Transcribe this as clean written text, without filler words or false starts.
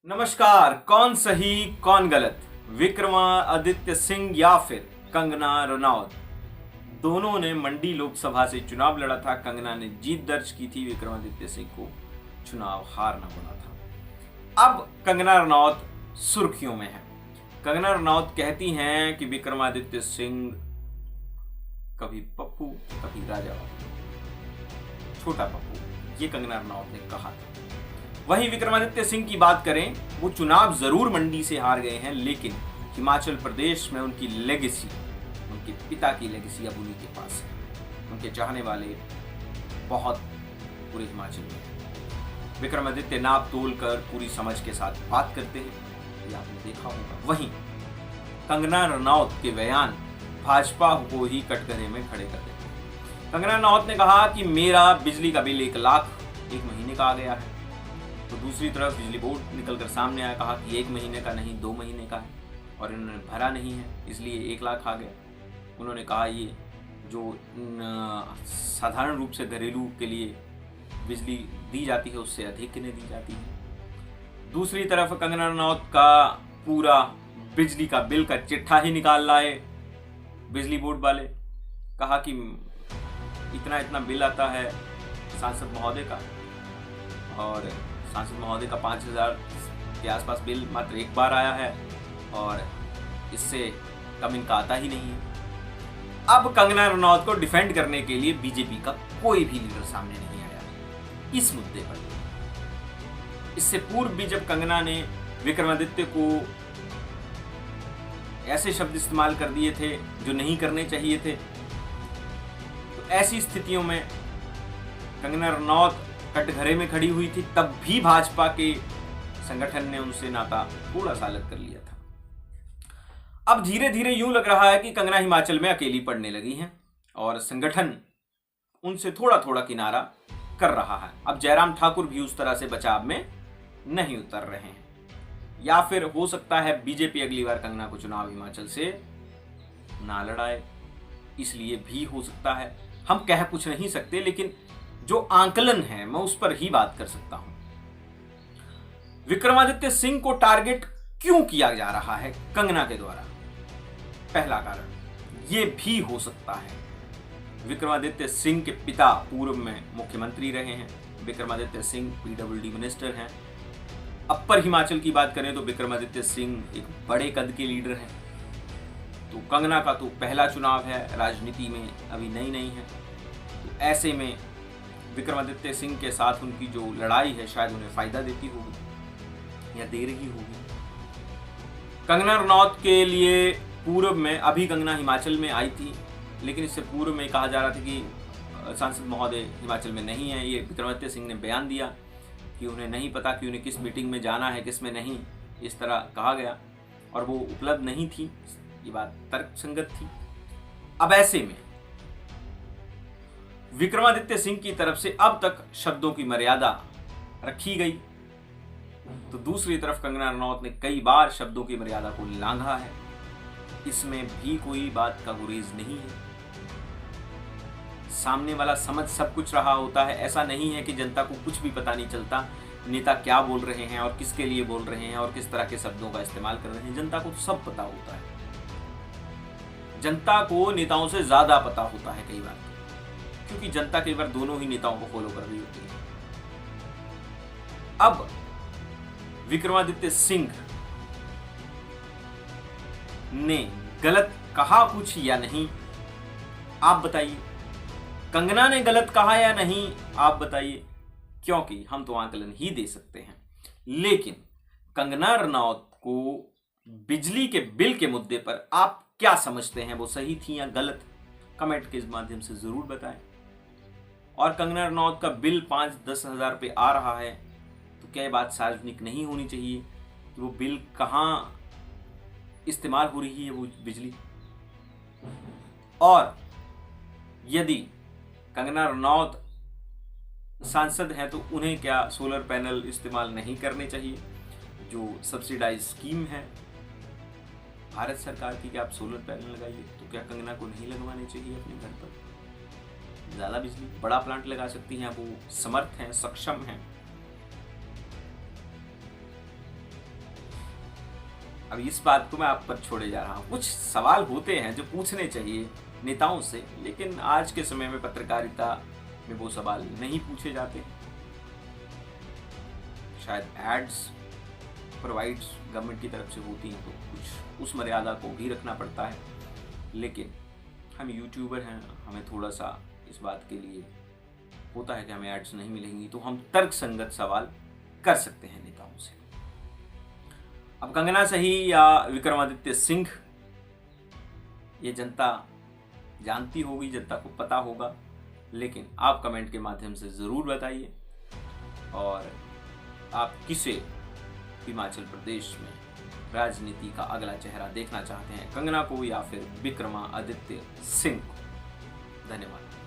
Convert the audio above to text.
नमस्कार। कौन सही कौन गलत, विक्रमादित्य सिंह या फिर कंगना रनौत? दोनों ने मंडी लोकसभा से चुनाव लड़ा था। कंगना ने जीत दर्ज की थी, विक्रमादित्य सिंह को चुनाव हारना पड़ा था। अब कंगना रनौत सुर्खियों में है। कंगना रनौत कहती हैं कि विक्रमादित्य सिंह कभी पप्पू कभी राजा छोटा पप्पू, ये कंगना रनौत ने कहा था। वहीं विक्रमादित्य सिंह की बात करें, वो चुनाव जरूर मंडी से हार गए हैं, लेकिन हिमाचल प्रदेश में उनकी लेगेसी, उनके पिता की लेगेसी अब उन्हीं के पास है। उनके चाहने वाले बहुत पूरे हिमाचल में हैं। विक्रमादित्य नाप तोल कर पूरी समझ के साथ बात करते हैं, ये आपने देखा होगा। वहीं कंगना रनौत के बयान भाजपा को ही कटघरे में खड़े कर देते हैं। कंगना रनौत ने कहा कि मेरा बिजली का बिल 1 लाख 1 महीने का आ गया है। तो दूसरी तरफ बिजली बोर्ड निकलकर सामने आया, कहा कि 1 महीने का नहीं 2 महीने का है और इन्होंने भरा नहीं है, इसलिए 1 लाख आ गया। उन्होंने कहा ये जो साधारण रूप से घरेलू के लिए बिजली दी जाती है उससे अधिक इन्हें दी जाती है। दूसरी तरफ कंगना रनौत का पूरा बिजली का बिल का चिट्ठा ही निकाल लाए बिजली बोर्ड वाले। कहा कि इतना इतना बिल आता है सांसद महोदय का, और सांसद महोदय का 5,000 के आसपास बिल मात्र एक बार आया है और इससे कम इनका आता ही नहीं है। अब कंगना रनौत को डिफेंड करने के लिए बीजेपी का कोई भी लीडर सामने नहीं आया इस मुद्दे पर। इससे पूर्व भी जब कंगना ने विक्रमादित्य को ऐसे शब्द इस्तेमाल कर दिए थे जो नहीं करने चाहिए थे, तो ऐसी स्थितियों में कंगना रनौत कटघरे में खड़ी हुई थी, तब भी भाजपा के संगठन ने उनसे नाता थोड़ा सा अलग कर लिया था। अब धीरे धीरे यूं लग रहा है कि कंगना हिमाचल में अकेली पड़ने लगी हैं और संगठन उनसे थोड़ा थोड़ा किनारा कर रहा है। अब जयराम ठाकुर भी उस तरह से बचाव में नहीं उतर रहे हैं, या फिर हो सकता है बीजेपी अगली बार कंगना को चुनाव हिमाचल से ना लड़ाए, इसलिए भी हो सकता है। हम कह कुछ नहीं सकते, लेकिन जो आंकलन है मैं उस पर ही बात कर सकता हूं। विक्रमादित्य सिंह को टारगेट क्यों किया जा रहा है कंगना के द्वारा? पहला कारण यह भी हो सकता है, विक्रमादित्य सिंह के पिता पूर्व में मुख्यमंत्री रहे हैं। विक्रमादित्य सिंह पीडब्ल्यूडी मिनिस्टर हैं। अपर हिमाचल की बात करें तो विक्रमादित्य सिंह एक बड़े कद के लीडर हैं। तो कंगना का तो पहला चुनाव है, राजनीति में अभी नई है। तो ऐसे में विक्रमादित्य सिंह के साथ उनकी जो लड़ाई है शायद उन्हें फायदा देती होगी या दे रही होगी। कंगना रनौत के लिए पूर्व में, अभी कंगना हिमाचल में आई थी, लेकिन इससे पूर्व में कहा जा रहा था कि सांसद महोदय हिमाचल में नहीं है। ये विक्रमादित्य सिंह ने बयान दिया कि उन्हें नहीं पता कि उन्हें किस मीटिंग में जाना है किस में नहीं, इस तरह कहा गया और वो उपलब्ध नहीं थी। ये बात तर्कसंगत थी। अब ऐसे में विक्रमादित्य सिंह की तरफ से अब तक शब्दों की मर्यादा रखी गई, तो दूसरी तरफ कंगना रनौत ने कई बार शब्दों की मर्यादा को लांघा है। इसमें भी कोई बात का गुरेज नहीं है। सामने वाला समझ सब कुछ रहा होता है। ऐसा नहीं है कि जनता को कुछ भी पता नहीं चलता नेता क्या बोल रहे हैं और किसके लिए बोल रहे हैं और किस तरह के शब्दों का इस्तेमाल कर रहे हैं। जनता को सब पता होता है। जनता को नेताओं से ज्यादा पता होता है कई बार, क्योंकि जनता कई बार दोनों ही नेताओं को फॉलो कर रही होती है। अब विक्रमादित्य सिंह ने गलत कहा कुछ या नहीं, आप बताइए। कंगना ने गलत कहा या नहीं, आप बताइए, क्योंकि हम तो आंकलन ही दे सकते हैं। लेकिन कंगना रनौत को बिजली के बिल के मुद्दे पर आप क्या समझते हैं, वो सही थी या गलत? कमेंट के माध्यम से जरूर बताएं। और कंगना रनौत का बिल 5-10 हज़ार रुपये आ रहा है, तो क्या ये बात सार्वजनिक नहीं होनी चाहिए कि वो बिल कहाँ इस्तेमाल हो रही है वो बिजली? और यदि कंगना रनौत सांसद हैं तो उन्हें क्या सोलर पैनल इस्तेमाल नहीं करने चाहिए? जो सब्सिडाइज स्कीम है भारत सरकार की कि आप सोलर पैनल लगाइए, तो क्या कंगना को नहीं लगवाने चाहिए अपने घर पर? ज़्यादा बिजली, बड़ा प्लांट लगा सकती हैं, वो समर्थ हैं, सक्षम हैं। अब इस बात को मैं आप पर छोड़े जा रहा हूँ। कुछ सवाल होते हैं जो पूछने चाहिए नेताओं से, लेकिन आज के समय में पत्रकारिता में वो सवाल नहीं पूछे जाते। शायद एड्स प्रोवाइड्स गवर्नमेंट की तरफ से होती हैं तो कुछ उस मर्यादा को भी रखना पड़ता है, लेकिन हम यूट्यूबर हैं, हमें थोड़ा सा इस बात के लिए होता है कि हमें एड्स नहीं मिलेंगी, तो हम तर्क संगत सवाल कर सकते हैं नेताओं से। अब कंगना सही या विक्रमादित्य सिंह, ये जनता जानती होगी, जनता को पता होगा, लेकिन आप कमेंट के माध्यम से ज़रूर बताइए और आप किसे हिमाचल प्रदेश में राजनीति का अगला चेहरा देखना चाहते हैं, कंगना को या फिर विक्रमादित्य सिंह को। धन्यवाद।